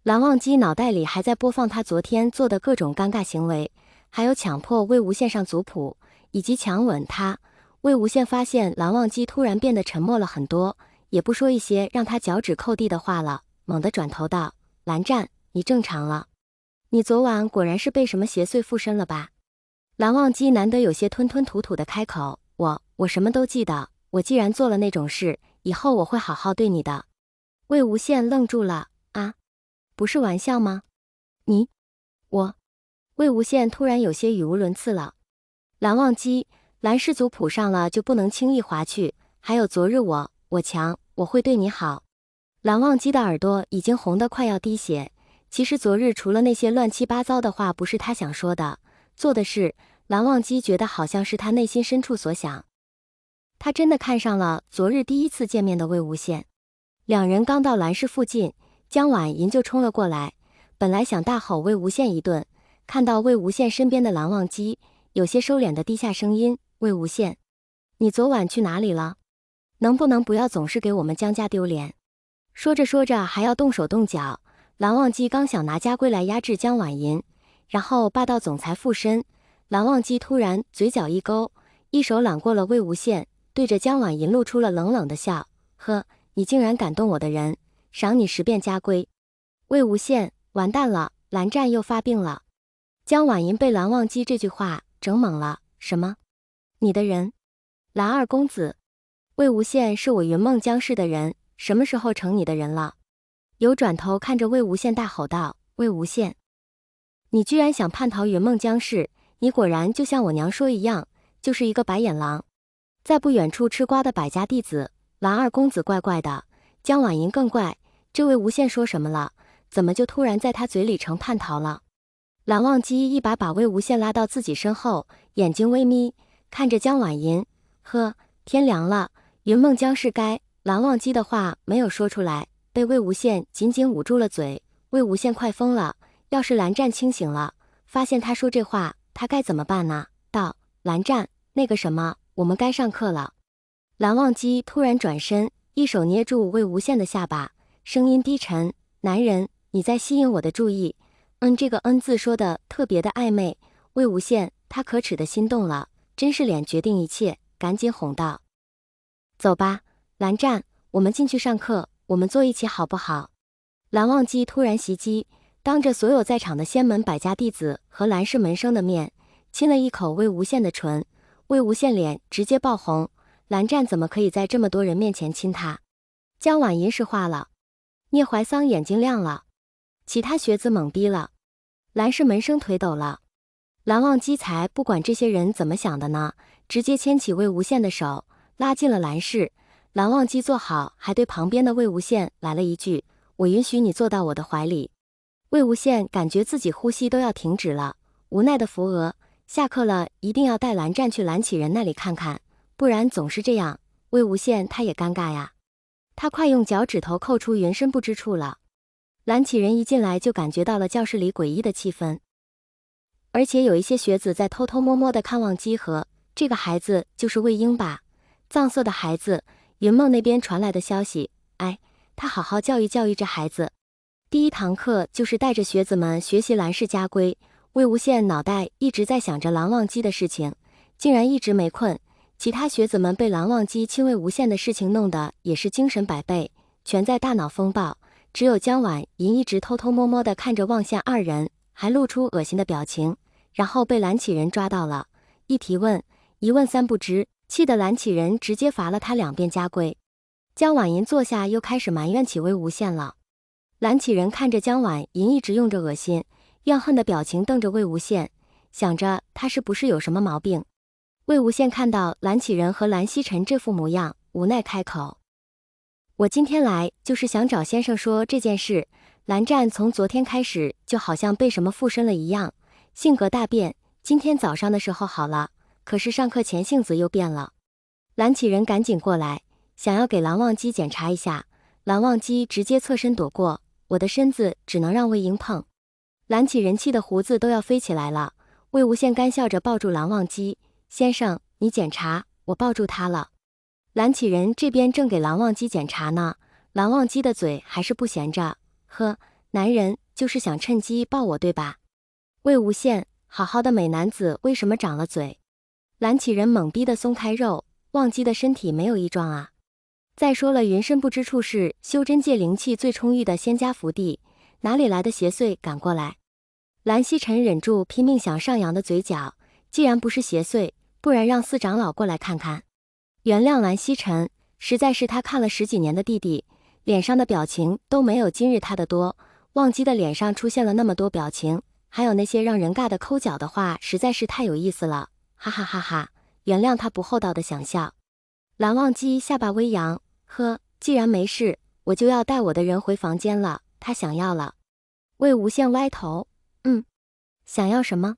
蓝忘机脑袋里还在播放他昨天做的各种尴尬行为，还有强迫魏无羡上族谱，以及强吻他。魏无羡发现蓝忘机突然变得沉默了很多，也不说一些让他脚趾抠地的话了，猛地转头道：“蓝湛，你正常了。你昨晚果然是被什么邪祟附身了吧？”蓝忘机难得有些吞吞吐吐的开口：“我什么都记得，我既然做了那种事，以后我会好好对你的。”魏无羡愣住了：“啊？不是玩笑吗？你……我……”魏无羡突然有些语无伦次了。蓝忘机，蓝氏族谱上了就不能轻易划去，还有昨日我强，我会对你好。蓝忘机的耳朵已经红得快要滴血。其实昨日除了那些乱七八糟的话不是他想说的，做的事，蓝忘机觉得好像是他内心深处所想。他真的看上了昨日第一次见面的魏无羡。两人刚到蓝氏附近，江婉银就冲了过来，本来想大吼魏无羡一顿，看到魏无羡身边的蓝忘机，有些收敛的低下声音：“魏无羡，你昨晚去哪里了？能不能不要总是给我们江家丢脸？”说着说着还要动手动脚，蓝忘机刚想拿家规来压制江婉银，然后霸道总裁附身，蓝忘机突然嘴角一勾，一手揽过了魏无羡，对着江婉银露出了冷冷的笑：“呵，你竟然敢动我的人，赏你10遍家规。”魏无羡，完蛋了，蓝湛又发病了。江婉银被蓝忘机这句话整懵了：“什么？你的人？蓝二公子？魏无羡是我云梦江氏的人，什么时候成你的人了？”有转头看着魏无羡大吼道：“魏无羡，你居然想叛逃云梦江氏，你果然就像我娘说一样，就是一个白眼狼。”在不远处吃瓜的百家弟子，蓝二公子怪怪的，江婉银更怪，这魏无羡说什么了？怎么就突然在他嘴里成叛逃了？蓝忘机一把把魏无羡拉到自己身后，眼睛微眯，看着江婉银：“呵，天凉了，云梦江氏该……”蓝忘机的话没有说出来，被魏无羡紧紧捂住了嘴。魏无羡快疯了，要是蓝湛清醒了，发现他说这话，他该怎么办呢？道：“蓝湛，那个什么，我们该上课了。”蓝忘机突然转身，一手捏住魏无羡的下巴，声音低沉：“男人，你在吸引我的注意。”这个字说的特别的暧昧。魏无羡他可耻的心动了，真是脸决定一切，赶紧哄道：“走吧，蓝湛，我们进去上课，我们坐一起好不好？”蓝忘机突然袭击，当着所有在场的仙门百家弟子和蓝氏门生的面，亲了一口魏无羡的唇。魏无羡脸直接爆红，蓝湛怎么可以在这么多人面前亲他？江婉银是化了，聂怀桑眼睛亮了，其他学子懵逼了，蓝氏门生腿抖了。蓝忘机才不管这些人怎么想的呢，直接牵起魏无羡的手，拉进了蓝氏。蓝忘机坐好，还对旁边的魏无羡来了一句：“我允许你坐到我的怀里。”魏无羡感觉自己呼吸都要停止了，无奈的扶额：“下课了，一定要带蓝湛去蓝启仁那里看看，不然总是这样，魏无羡他也尴尬呀。”他快用脚趾头扣出云深不知处了。蓝启仁一进来就感觉到了教室里诡异的气氛，而且有一些学子在偷偷摸摸的看望姬和这个孩子就是魏婴吧？藏色的孩子。云梦那边传来的消息，他好好教育教育这孩子。第一堂课就是带着学子们学习蓝氏家规。魏无羡脑袋一直在想着蓝忘机的事情，竟然一直没困。其他学子们被蓝忘机亲魏无羡的事情弄得也是精神百倍，全在大脑风暴。只有江婉银一直偷偷摸摸地看着望羡二人，还露出恶心的表情，然后被蓝启仁抓到了，一提问一问三不知，气得蓝启仁直接罚了他2遍家规。江婉银坐下又开始埋怨起魏无羡了。蓝启仁看着江婉银一直用着恶心怨恨的表情瞪着魏无羡，想着他是不是有什么毛病。魏无羡看到蓝启仁和蓝曦臣这副模样，无奈开口：“我今天来就是想找先生说这件事。蓝湛从昨天开始就好像被什么附身了一样，性格大变，今天早上的时候好了，可是上课前性子又变了。”蓝启仁赶紧过来，想要给蓝忘机检查一下，蓝忘机直接侧身躲过：“我的身子只能让魏婴碰。”蓝启仁气的胡子都要飞起来了。魏无羡干笑着抱住蓝忘机：“先生，你检查，我抱住他了。”蓝启仁这边正给蓝忘机检查呢，蓝忘机的嘴还是不闲着：“呵，男人就是想趁机抱我对吧？魏无羡，好好的美男子为什么长了嘴？蓝启仁猛逼地松开肉，忘机的身体没有异状啊。再说了，云深不知处是修真界灵气最充裕的仙家福地，哪里来的邪祟赶过来？蓝曦臣忍住拼命想上扬的嘴角，既然不是邪祟，不然让四长老过来看看。原谅蓝曦臣，实在是他看了10几年的弟弟，脸上的表情都没有今日他的多。忘机的脸上出现了那么多表情，还有那些让人尬的抠脚的话，实在是太有意思了，哈哈哈哈！原谅他不厚道的想笑。蓝忘机下巴微扬，呵，既然没事，我就要带我的人回房间了。他想要了。魏无羡歪头，想要什么？